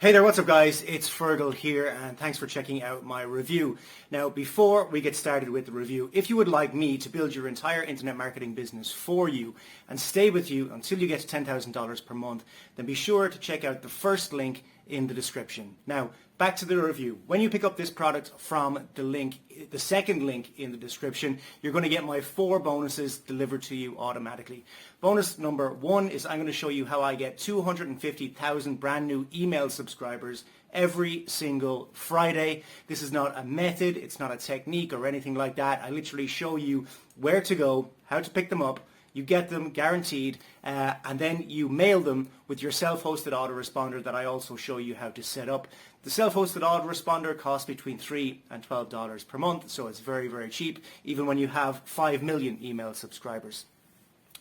Hey there, what's up guys? It's Fergal here and thanks for checking out my review. Now before we get started with the review, if you would like me to build your entire internet marketing business for you and stay with you until you get to $10,000 per month, then be sure to check out the first link in the description. Now back to the review. When you pick up this product from the second link in the description, you're going to get my 4 bonuses delivered to you automatically. Bonus number 1 is I'm going to show you how I get 250,000 brand new email subscribers every single Friday. This is not a method, it's not a technique or anything like that. I literally show you where to go, how to pick them up. You get them guaranteed, and then you mail them with your self-hosted autoresponder that I also show you how to set up. The self-hosted autoresponder costs between $3 and $12 per month, so it's very, very cheap, even when you have 5 million email subscribers.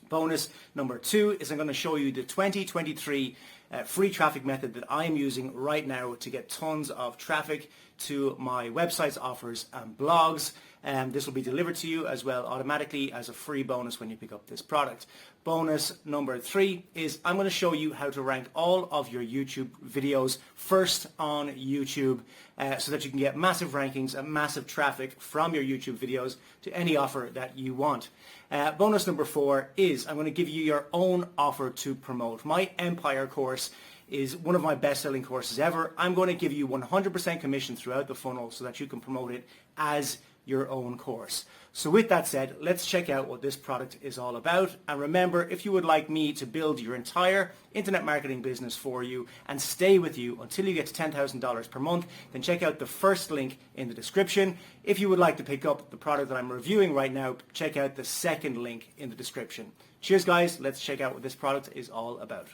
Bonus number 2 is I'm going to show you the 2023 free traffic method that I'm using right now to get tons of traffic to my websites, offers and blogs. This will be delivered to you as well automatically as a free bonus when you pick up this product. Bonus number 3 is I'm going to show you how to rank all of your YouTube videos first on YouTube so that you can get massive rankings and massive traffic from your YouTube videos to any offer that you want. Bonus number 4 is I'm going to give you your own offer to promote. My Empire course is one of my best-selling courses ever. I'm going to give you 100% commission throughout the funnel so that you can promote it as your own course. So with that said, let's check out what this product is all about. And remember, if you would like me to build your entire internet marketing business for you and stay with you until you get to $10,000 per month, then check out the first link in the description. If you would like to pick up the product that I'm reviewing right now, check out the second link in the description. Cheers guys, let's check out what this product is all about.